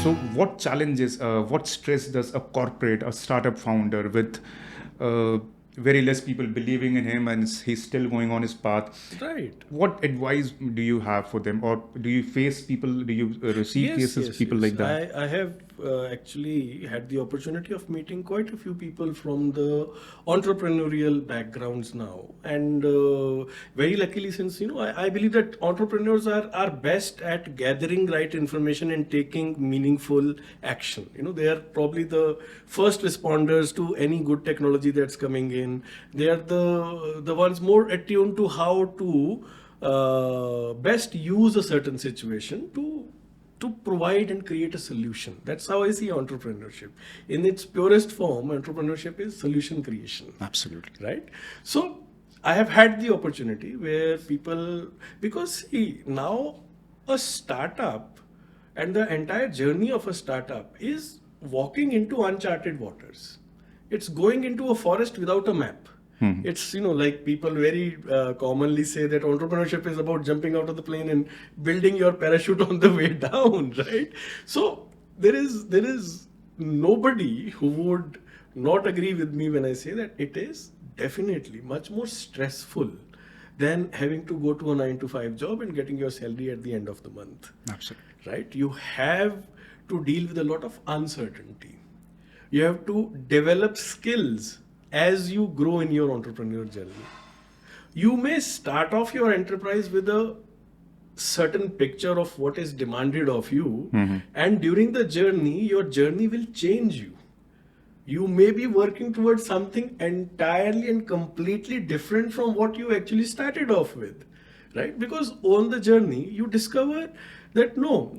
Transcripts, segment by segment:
So what challenges, what stress does a startup founder with very less people believing in him and he's still going on his path? Right. What advice do you have for them? Or do you face people, do you receive cases, people Yes. like that? I have actually had the opportunity of meeting quite a few people from the entrepreneurial backgrounds now. And very luckily, since, I believe that entrepreneurs are best at gathering right information and taking meaningful action. They are probably the first responders to any good technology that's coming in. They are the ones more attuned to how to best use a certain situation to provide and create a solution. That's how I see entrepreneurship. In its purest form, entrepreneurship is solution creation. Absolutely. Right? So I have had the opportunity where people, because see, now a startup and the entire journey of a startup is walking into uncharted waters. It's going into a forest without a map. It's, like people very commonly say that entrepreneurship is about jumping out of the plane and building your parachute on the way down, right? So there is nobody who would not agree with me when I say that it is definitely much more stressful than having to go to a 9 to 5 job and getting your salary at the end of the month. Absolutely. Right? You have to deal with a lot of uncertainty. You have to develop skills as you grow in your entrepreneurial journey. You may start off your enterprise with a certain picture of what is demanded of you, and during the journey, your journey will change you. You may be working towards something entirely and completely different from what you actually started off with, right? Because on the journey, you discover that no,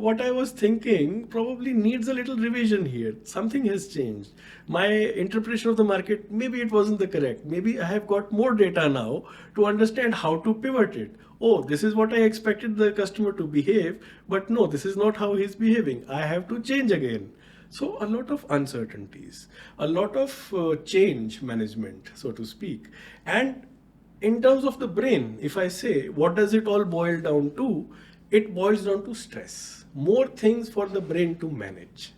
what I was thinking probably needs a little revision here. Something has changed. My interpretation of the market, maybe it wasn't the correct. Maybe I have got more data now to understand how to pivot it. Oh, this is what I expected the customer to behave, but no, this is not how he's behaving. I have to change again. So a lot of uncertainties, a lot of change management, so to speak. And in terms of the brain, if I say, what does it all boil down to? It boils down to stress. More things for the brain to manage,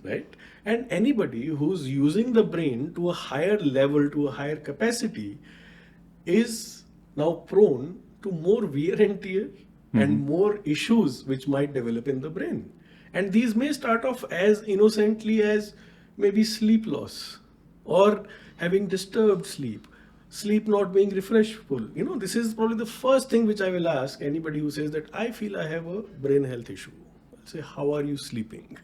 right? And anybody who's using the brain to a higher level, to a higher capacity, is now prone to more wear and tear and more issues which might develop in the brain. And these may start off as innocently as maybe sleep loss or having disturbed sleep, sleep not being refreshful. This is probably the first thing which I will ask anybody who says that I feel I have a brain health issue. I'll say, how are you sleeping?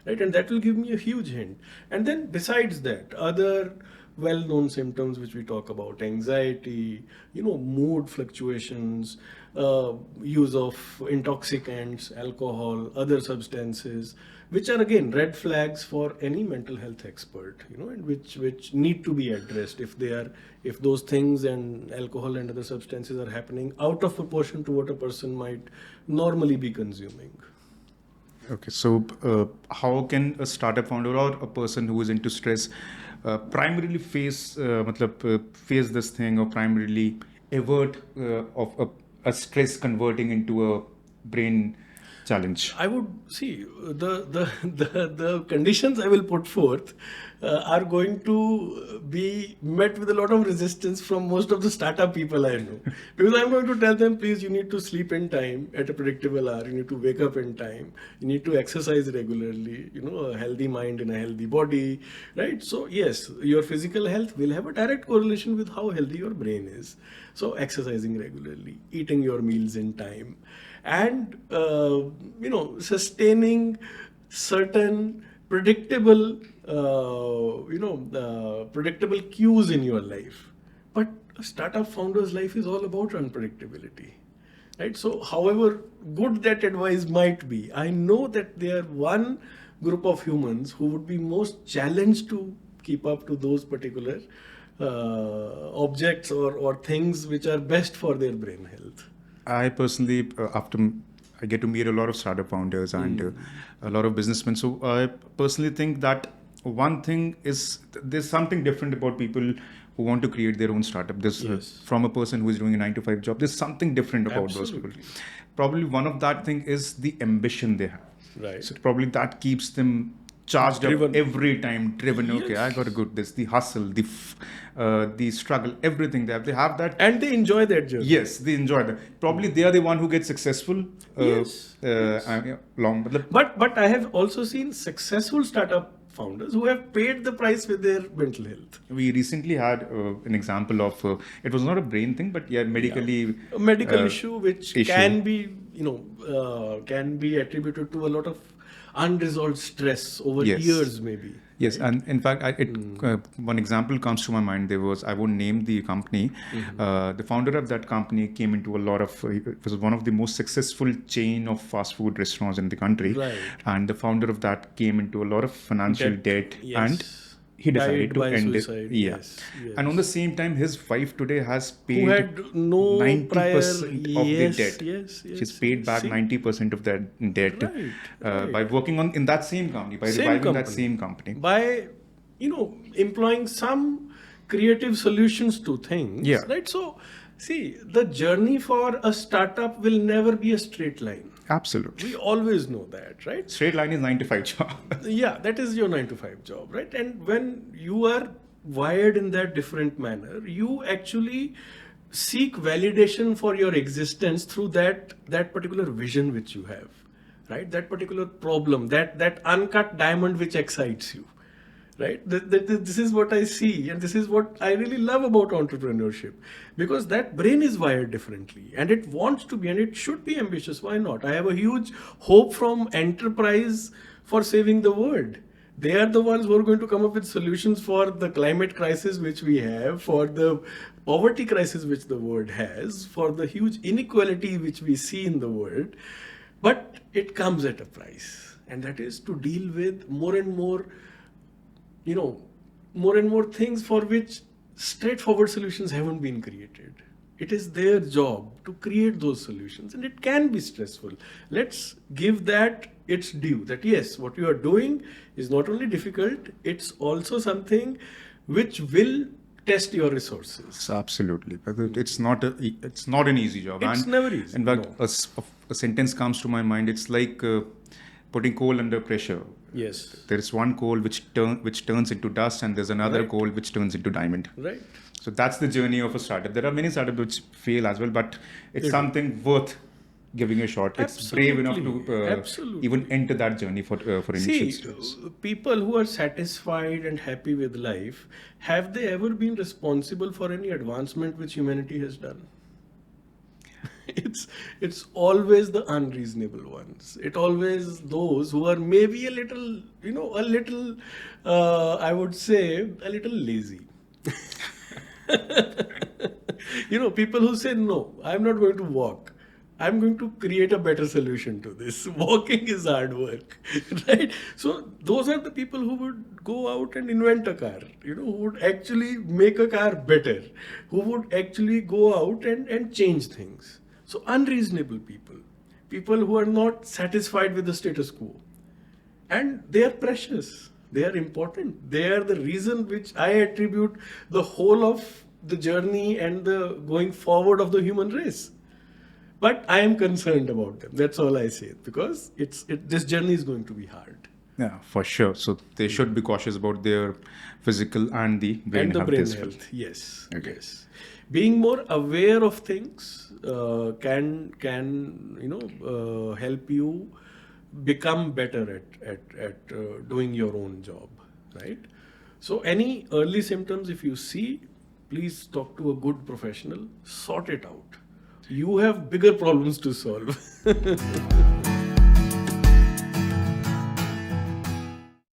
Right? And that will give me a huge hint. And then besides that, other well-known symptoms which we talk about, anxiety, mood fluctuations, use of intoxicants, alcohol, other substances, which are again red flags for any mental health expert, and which need to be addressed if those things and alcohol and other substances are happening out of proportion to what a person might normally be consuming. Okay, so how can a startup founder or a person who is into stress primarily face this thing, or primarily avert of a stress converting into a brain challenge? I would see the conditions I will put forth are going to be met with a lot of resistance from most of the startup people I know, because I'm going to tell them, please, you need to sleep in time at a predictable hour. You need to wake up in time. You need to exercise regularly. A healthy mind in a healthy body, right? So yes, your physical health will have a direct correlation with how healthy your brain is. So exercising regularly, eating your meals in time, and sustaining certain predictable predictable cues in your life. But a startup founder's life is all about unpredictability, right? So however good that advice might be, I know that there are one group of humans who would be most challenged to keep up to those particular objects or things which are best for their brain health. I personally, I get to meet a lot of startup founders and a lot of businessmen. So I personally think that one thing is there's something different about people who want to create their own startup. This from a person who is doing a 9 to 5 job. There's something different about those people. Probably one of that thing is the ambition they have. Right. So probably that keeps them charged Driven. up every time, driven. Okay, I Yes. got to go to this. The hustle, the struggle, everything they have. They have that. And they enjoy that journey. Yes, they enjoy that. Probably they are the one who gets successful. Yes, Long. But I have also seen successful startup founders who have paid the price with their mental health. We recently had an example of it was not a brain thing, but yeah, medically A medical issue which issue. can be, can be attributed to a lot of unresolved stress over Yes. years, maybe. Yes, and in fact, one example comes to my mind. I won't name the company. The founder of that company came into a lot of. It was one of the most successful chain of fast food restaurants in the country, Right. and the founder of that came into a lot of financial debt, Yes. and he decided Died to by end it. suicide. Yeah, Yes, yes. and on the same time, his wife today has paid Who had no 90% prior of the debt. Yes, She's paid back See? 90% of that debt Right. by working in that same company, by Same reviving that company. same company. By employing some creative solutions to things. Yeah. Right. So see, the journey for a startup will never be a straight line. Absolutely. We always know that, right? Straight line is 9 to 5 job. Yeah, that is your 9 to 5 job, right? And when you are wired in that different manner, you actually seek validation for your existence through that particular vision which you have, right? That particular problem, that uncut diamond which excites you, right? This is what I see, and this is what I really love about entrepreneurship, because that brain is wired differently, and it wants to be, and it should be ambitious. Why not? I have a huge hope from enterprise for saving the world. They are the ones who are going to come up with solutions for the climate crisis which we have, for the poverty crisis which the world has, for the huge inequality which we see in the world. But it comes at a price, and that is to deal with more and more things for which straightforward solutions haven't been created. It is their job to create those solutions, and it can be stressful. Let's give that its due, that yes, what you are doing is not only difficult, it's also something which will test your resources. Absolutely. It's not an easy job. It's never easy, In fact, no. a sentence comes to my mind. It's like putting coal under pressure. Yes. There is one coal which turns into dust, and there's another Right. coal which turns into diamond. Right. So that's the journey of a startup. There are many startups which fail as well, but it's something worth giving a shot. It's brave enough to Absolutely. even enter that journey for initial See, steps. people who are satisfied and happy with life, have they ever been responsible for any advancement which humanity has done? It's always the unreasonable ones. It always those who are maybe a little, I would say, a little lazy. People who say, no, I'm not going to walk. I'm going to create a better solution to this. Walking is hard work, right? So those are the people who would go out and invent a car, who would actually make a car better, who would actually go out and change things. So unreasonable people who are not satisfied with the status quo. And they are precious. They are important. They are the reason which I attribute the whole of the journey and the going forward of the human race. But I am concerned about them. That's all I say. Because this journey is going to be hard. Yeah, for sure. So they should be cautious about their physical and the brain And the health brain as well. health. Yes. Okay. Yes. Being more aware of things can help you become better at doing your own job, right? So any early symptoms, if you see, please talk to a good professional, sort it out. You have bigger problems to solve.